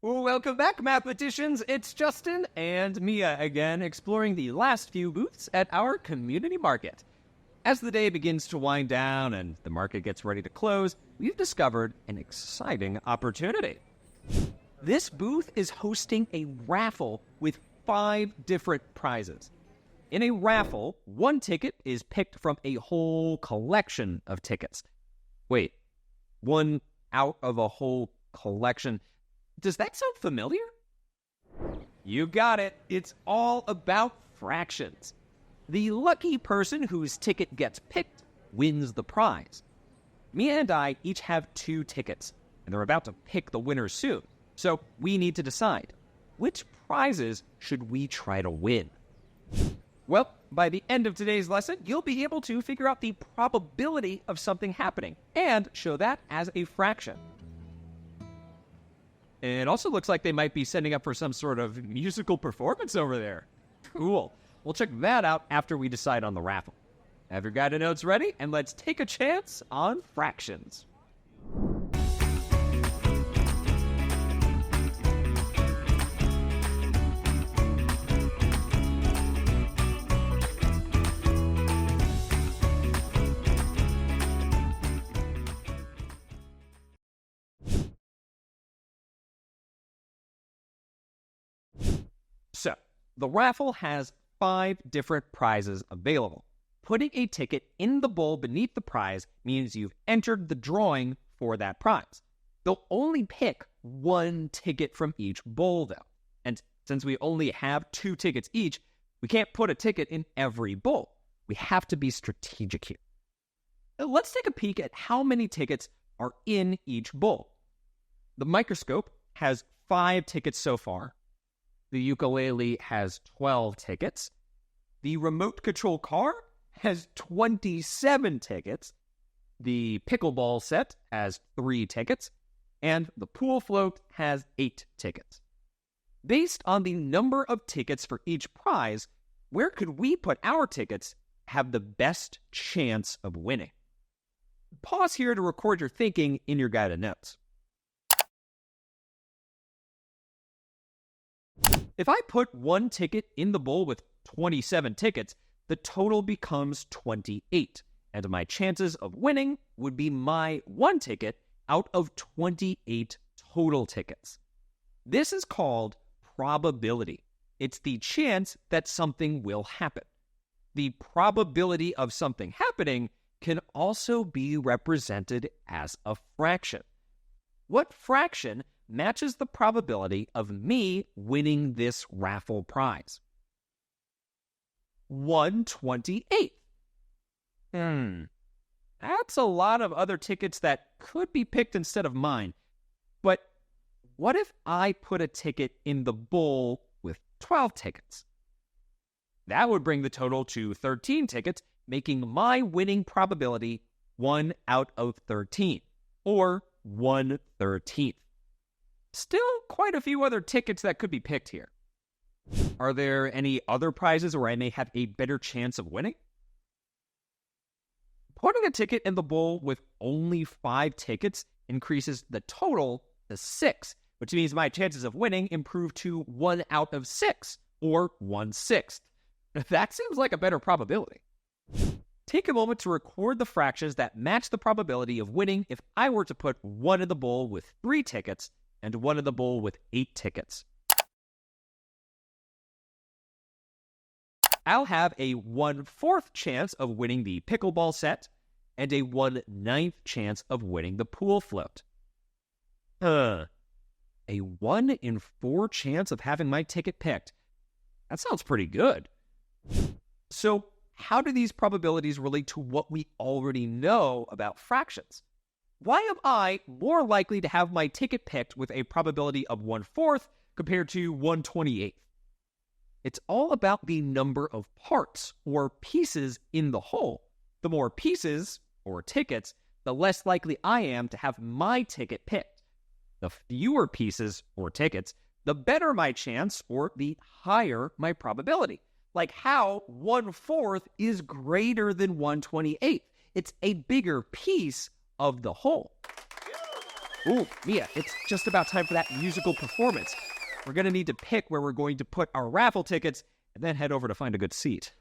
Welcome back, mathematicians. It's Justin and Mia again, exploring the last few booths at our community market. As the day begins to wind down and the market gets ready to close, we've discovered an exciting opportunity. This booth is hosting a raffle with 5 different prizes. In a raffle, one ticket is picked from a whole collection of tickets. Wait, one out of a whole collection? Does that sound familiar? You got it. It's all about fractions. The lucky person whose ticket gets picked wins the prize. Mia and I each have 2 tickets, and they're about to pick the winner soon. So we need to decide, which prizes should we try to win? Well, by the end of today's lesson, you'll be able to figure out the probability of something happening and show that as a fraction. It also looks like they might be setting up for some sort of musical performance over there. Cool. We'll check that out after we decide on the raffle. Have your guided notes ready, and let's take a chance on fractions. So, the raffle has 5 different prizes available. Putting a ticket in the bowl beneath the prize means you've entered the drawing for that prize. They'll only pick 1 ticket from each bowl, though. And since we only have 2 tickets each, we can't put a ticket in every bowl. We have to be strategic here. Now, let's take a peek at how many tickets are in each bowl. The microscope has 5 tickets so far. The ukulele has 12 tickets. The remote control car has 27 tickets. The pickleball set has 3 tickets. And the pool float has 8 tickets. Based on the number of tickets for each prize, where could we put our tickets have the best chance of winning? Pause here to record your thinking in your guided notes. If I put 1 ticket in the bowl with 27 tickets, the total becomes 28, and my chances of winning would be my 1 ticket out of 28 total tickets. This is called probability. It's the chance that something will happen. The probability of something happening can also be represented as a fraction. What fraction matches the probability of me winning this raffle prize? 1/28. That's a lot of other tickets that could be picked instead of mine. But what if I put a ticket in the bowl with 12 tickets? That would bring the total to 13 tickets, making my winning probability 1 out of 13, or 1/13. Still quite a few other tickets that could be picked here. Are there any other prizes where I may have a better chance of winning? Putting a ticket in the bowl with only 5 tickets increases the total to 6, which means my chances of winning improve to 1 out of 6, or 1/6. That seems like a better probability. Take a moment to record the fractions that match the probability of winning if I were to put 1 in the bowl with 3 tickets and 1 in the bowl with 8 tickets. I'll have a 1/4 chance of winning the pickleball set and a 1/9 chance of winning the pool float. A 1 in 4 chance of having my ticket picked. That sounds pretty good. So, how do these probabilities relate to what we already know about fractions? Why am I more likely to have my ticket picked with a probability of 1/4 compared to 1/28? It's all about the number of parts or pieces in the whole. The more pieces or tickets, the less likely I am to have my ticket picked. The fewer pieces or tickets, the better my chance or the higher my probability. Like how 1/4 is greater than 1/28. It's a bigger piece of the whole. Ooh, Mia, it's just about time for that musical performance. We're going to need to pick where we're going to put our raffle tickets and then head over to find a good seat.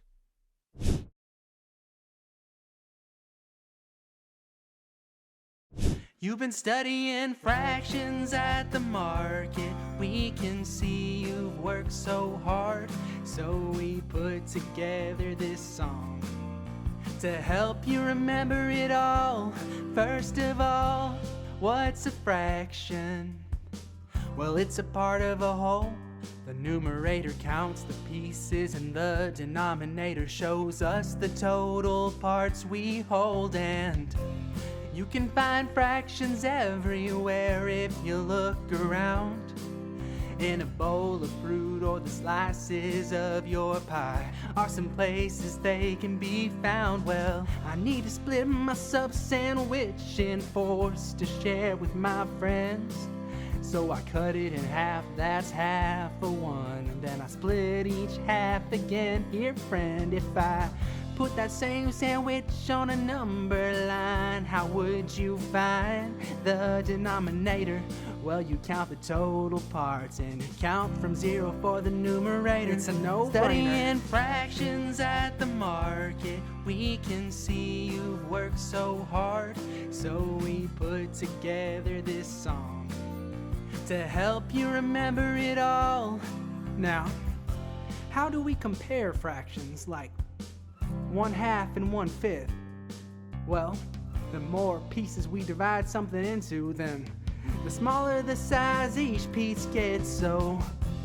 You've been studying fractions at the market. We can see you've worked so hard. So we put together this song to help you remember it all. First of all, what's a fraction? Well, it's a part of a whole. The numerator counts the pieces and the denominator shows us the total parts we hold. And you can find fractions everywhere if you look around. In a bowl of fruit or the slices of your pie are some places they can be found. Well, I need to split my sub sandwich in fours to share with my friends. So I cut it in half, that's half of one. And then I split each half again. Here, friend, if I put that same sandwich on a number line, how would you find the denominator? Well, you count the total parts and you count from 0 for the numerator. It's a no-brainer. Studying fractions at the market, we can see you've worked so hard. So we put together this song to help you remember it all. Now, how do we compare fractions like 1/2 and 1/5? Well, the more pieces we divide something into, then the smaller the size each piece gets. So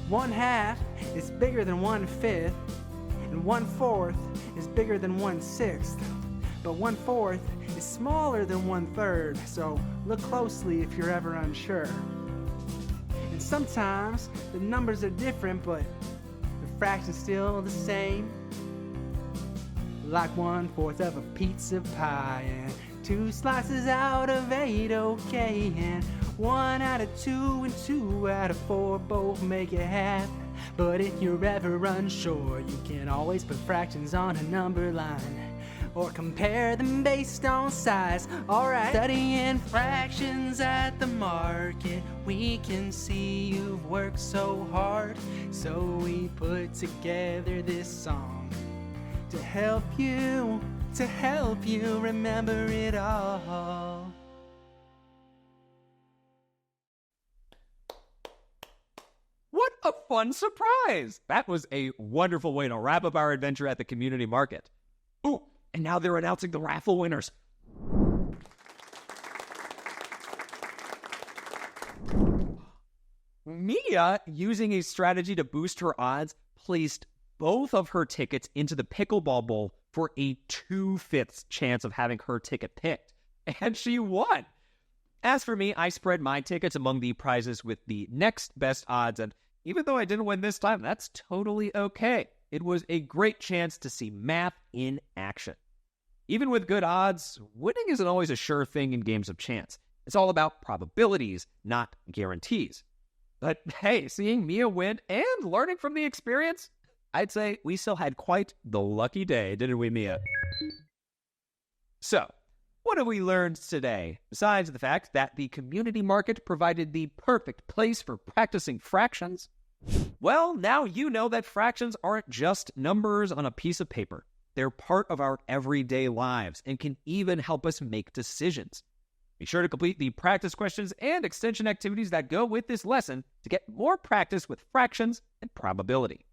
1/2 is bigger than 1/5, and 1/4 is bigger than 1/6. But 1/4 is smaller than 1/3, so look closely if you're ever unsure. And sometimes the numbers are different, but the fraction's still the same. Like 1/4 of a pizza pie and 2 slices out of 8, okay. And 1 out of 2 and 2 out of 4 both make it half. But if you're ever unsure, you can always put fractions on a number line or compare them based on size. Alright, studying fractions at the market, we can see you've worked so hard. So we put together this song to help you remember it all. What a fun surprise! That was a wonderful way to wrap up our adventure at the community market. Ooh, and now they're announcing the raffle winners. Mia, using a strategy to boost her odds, placed both of her tickets into the pickleball bowl for a 2/5 chance of having her ticket picked. And she won! As for me, I spread my tickets among the prizes with the next best odds, and even though I didn't win this time, that's totally okay. It was a great chance to see math in action. Even with good odds, winning isn't always a sure thing in games of chance. It's all about probabilities, not guarantees. But hey, seeing Mia win and learning from the experience, I'd say we still had quite the lucky day, didn't we, Mia? So, what have we learned today, besides the fact that the community market provided the perfect place for practicing fractions? Well, now you know that fractions aren't just numbers on a piece of paper. They're part of our everyday lives and can even help us make decisions. Be sure to complete the practice questions and extension activities that go with this lesson to get more practice with fractions and probability.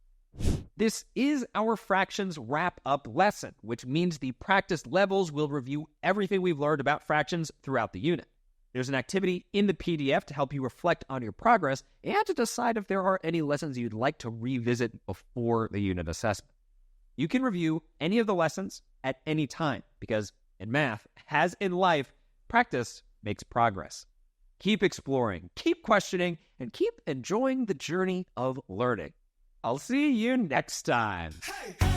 This is our fractions wrap-up lesson, which means the practice levels will review everything we've learned about fractions throughout the unit. There's an activity in the PDF to help you reflect on your progress and to decide if there are any lessons you'd like to revisit before the unit assessment. You can review any of the lessons at any time because in math, as in life, practice makes progress. Keep exploring, keep questioning, and keep enjoying the journey of learning. I'll see you next time. Hey!